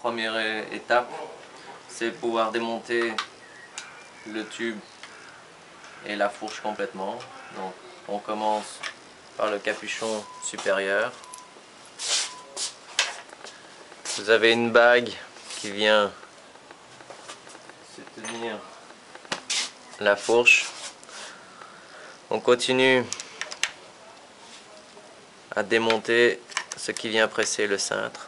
première étape, c'est pouvoir démonter le tube et la fourche complètement. Donc on commence par le capuchon supérieur. Vous avez une bague qui vient soutenir la fourche. On continue à démonter ce qui vient presser le cintre.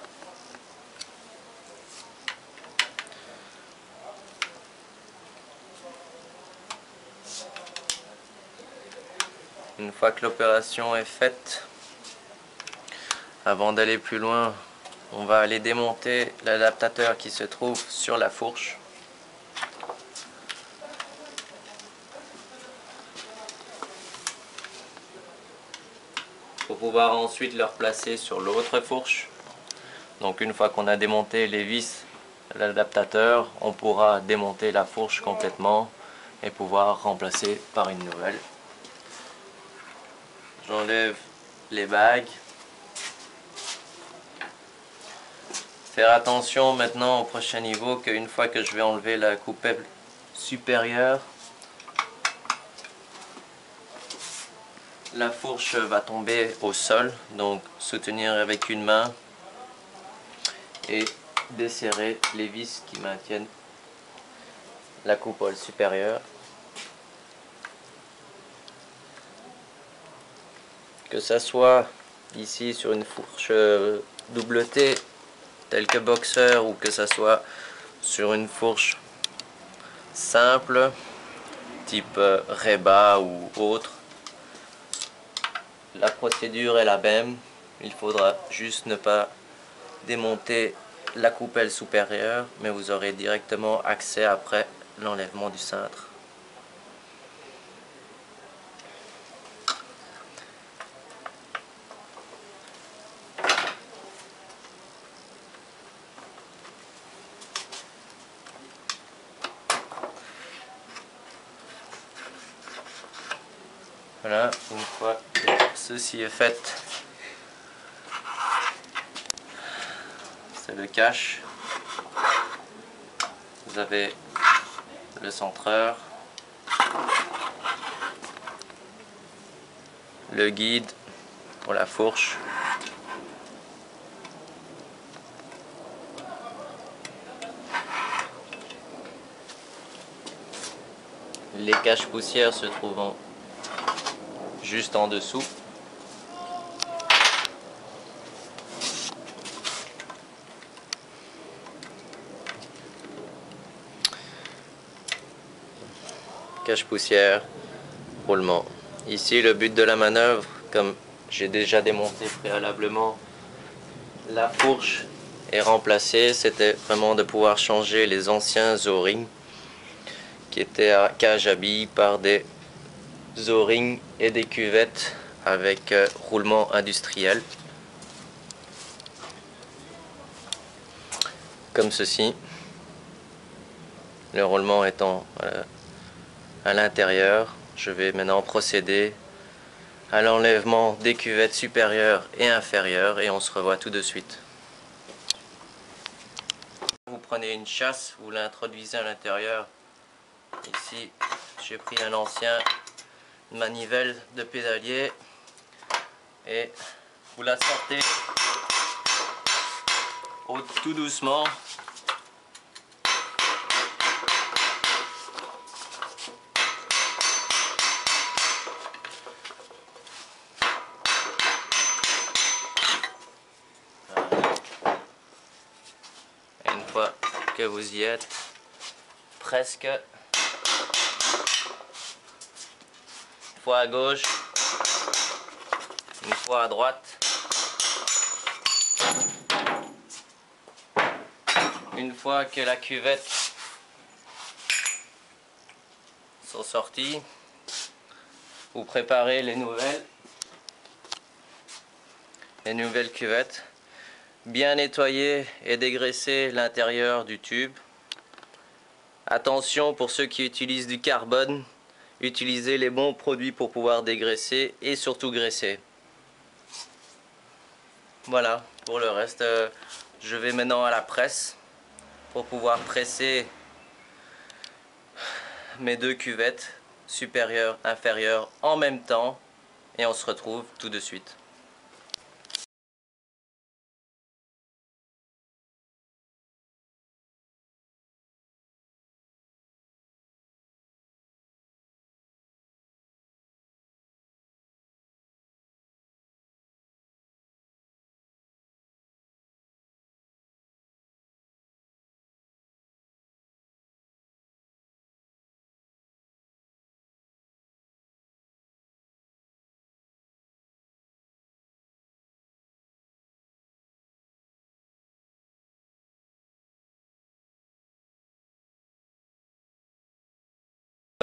Une fois que l'opération est faite, avant d'aller plus loin, on va aller démonter l'adaptateur qui se trouve sur la fourche. Pour pouvoir ensuite le replacer sur l'autre fourche. Donc une fois qu'on a démonté les vis de l'adaptateur, on pourra démonter la fourche complètement et pouvoir remplacer par une nouvelle. J'enlève les bagues. Faire attention maintenant au prochain niveau qu'une fois que je vais enlever la coupelle supérieure, la fourche va tomber au sol, donc soutenir avec une main et desserrer les vis qui maintiennent la coupole supérieure. Que ça soit ici sur une fourche double T telle que Boxer ou que ça soit sur une fourche simple type Reba ou autre, la procédure est la même. Il faudra juste ne pas démonter la coupelle supérieure, mais vous aurez directement accès après l'enlèvement du cintre. Voilà, une fois que ceci est fait, c'est le cache. Vous avez le centreur, le guide pour la fourche, les caches poussières se trouvant juste en dessous. Cache poussière, roulement. Ici le but de la manœuvre, comme j'ai déjà démonté préalablement, la fourche est remplacée, c'était vraiment de pouvoir changer les anciens O-rings qui étaient à cage à billes par des O-rings et des cuvettes avec roulement industriel, comme ceci, le roulement étant à l'intérieur. Je vais maintenant procéder à l'enlèvement des cuvettes supérieures et inférieures et on se revoit tout de suite. Vous prenez une chasse, vous l'introduisez à l'intérieur. Ici j'ai pris un ancien manivelle de pédalier et vous la sortez tout doucement. Et une fois que vous y êtes, presque, une fois à gauche, une fois à droite, une fois que la cuvette sont sorties, vous préparez les nouvelles cuvettes. Bien nettoyer et dégraisser l'intérieur du tube. Attention pour ceux qui utilisent du carbone, utilisez les bons produits pour pouvoir dégraisser et surtout graisser. Voilà, pour le reste, je vais maintenant à la presse pour pouvoir presser mes deux cuvettes supérieure, inférieure en même temps et on se retrouve tout de suite.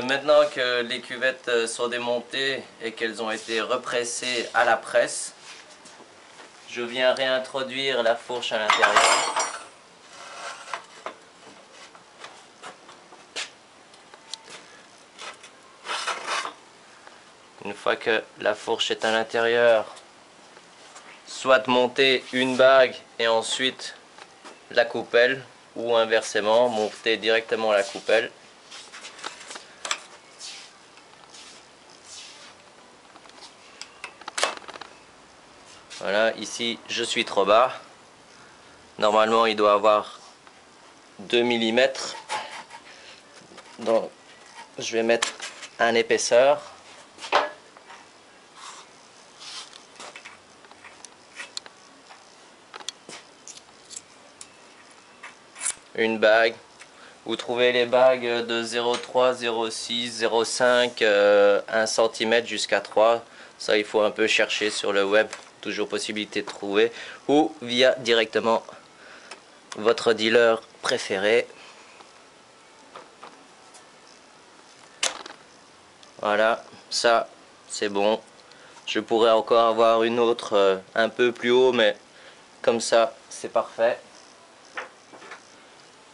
Maintenant que les cuvettes sont démontées et qu'elles ont été repressées à la presse, je viens réintroduire la fourche à l'intérieur. Une fois que la fourche est à l'intérieur, soit monter une bague et ensuite la coupelle, ou inversement, monter directement la coupelle. Voilà, ici je suis trop bas. Normalement il doit avoir 2 mm. Donc je vais mettre un épaisseur. Une bague. Vous trouvez les bagues de 0,3, 0,6, 0,5, 1 cm jusqu'à 3. Ça il faut un peu chercher sur le web. Toujours possibilité de trouver. Ou via directement votre dealer préféré. Voilà, ça c'est bon. Je pourrais encore avoir une autre un peu plus haut, mais comme ça c'est parfait.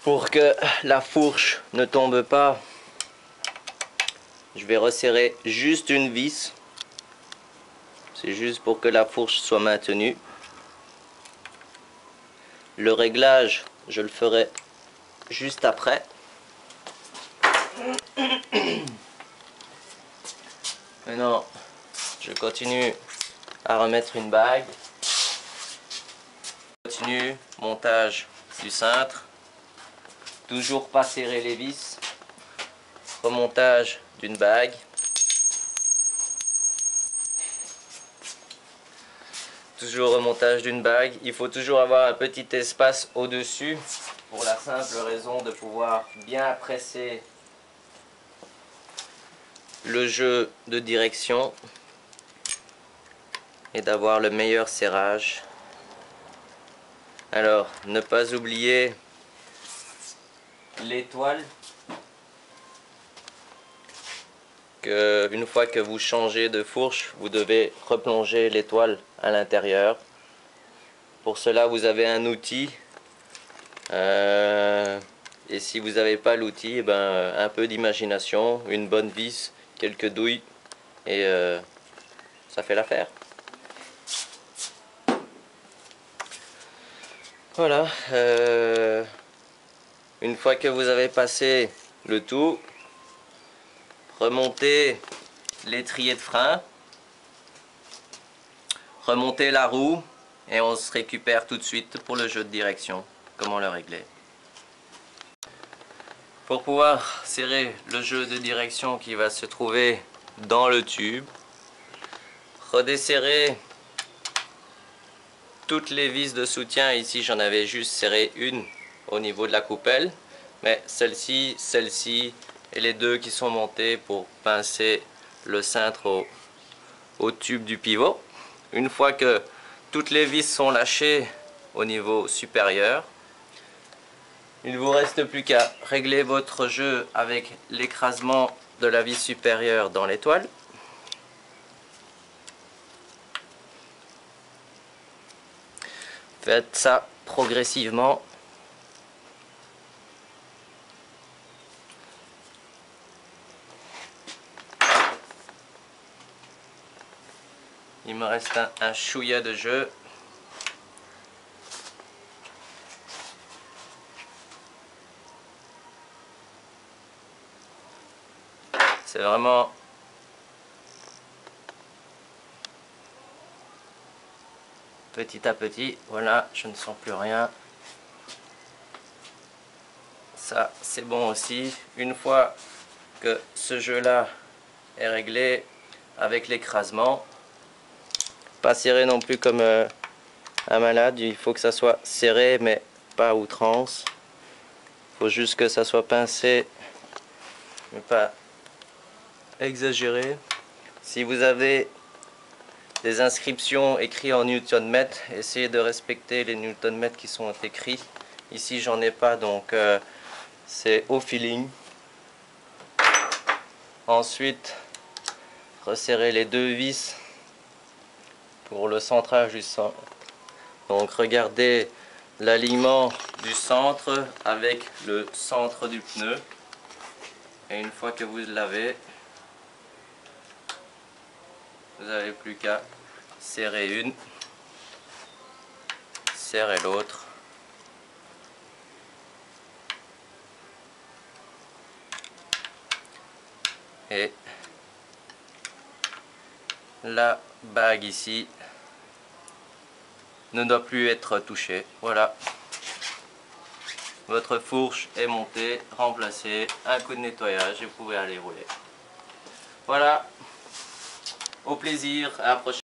Pour que la fourche ne tombe pas, je vais resserrer juste une vis. C'est juste pour que la fourche soit maintenue. Le réglage, je le ferai juste après. Maintenant, je continue à remettre une bague. Continue, montage du cintre. Toujours pas serrer les vis. Remontage d'une bague. Toujours remontage d'une bague. Il faut toujours avoir un petit espace au-dessus pour la simple raison de pouvoir bien presser le jeu de direction et d'avoir le meilleur serrage. Alors, ne pas oublier l'étoile. Une fois que vous changez de fourche, vous devez replonger l'étoile à l'intérieur. Pour cela, vous avez un outil. Et si vous n'avez pas l'outil, un peu d'imagination, une bonne vis, quelques douilles, et ça fait l'affaire. Voilà. Une fois que vous avez passé le tout, remontez l'étrier de frein, remontez la roue et on se récupère tout de suite pour le jeu de direction, comment le régler. Pour pouvoir serrer le jeu de direction qui va se trouver dans le tube, redesserrez toutes les vis de soutien. Ici j'en avais juste serré une au niveau de la coupelle, mais celle-ci, celle-ci et les deux qui sont montées pour pincer le cintre au tube du pivot. Une fois que toutes les vis sont lâchées au niveau supérieur, il ne vous reste plus qu'à régler votre jeu avec l'écrasement de la vis supérieure dans l'étoile. Faites ça progressivement. Il me reste un chouïa de jeu. C'est vraiment petit à petit. Voilà, je ne sens plus rien. Ça, c'est bon aussi. Une fois que ce jeu-là est réglé avec l'écrasement, pas serré non plus comme un malade, il faut que ça soit serré mais pas à outrance. Il faut juste que ça soit pincé mais pas exagéré. Si vous avez des inscriptions écrites en Newton-mètre, essayez de respecter les Newton-mètres qui sont écrits. Ici j'en ai pas, donc c'est au feeling. Ensuite, resserrer les deux vis pour le centrage du centre. Donc regardez l'alignement du centre avec le centre du pneu. Et une fois que vous l'avez, vous n'avez plus qu'à serrer une, serrer l'autre. Et la bague ici ne doit plus être touchée. Voilà. Votre fourche est montée, remplacée, un coup de nettoyage et vous pouvez aller rouler. Voilà. Au plaisir, à la prochaine.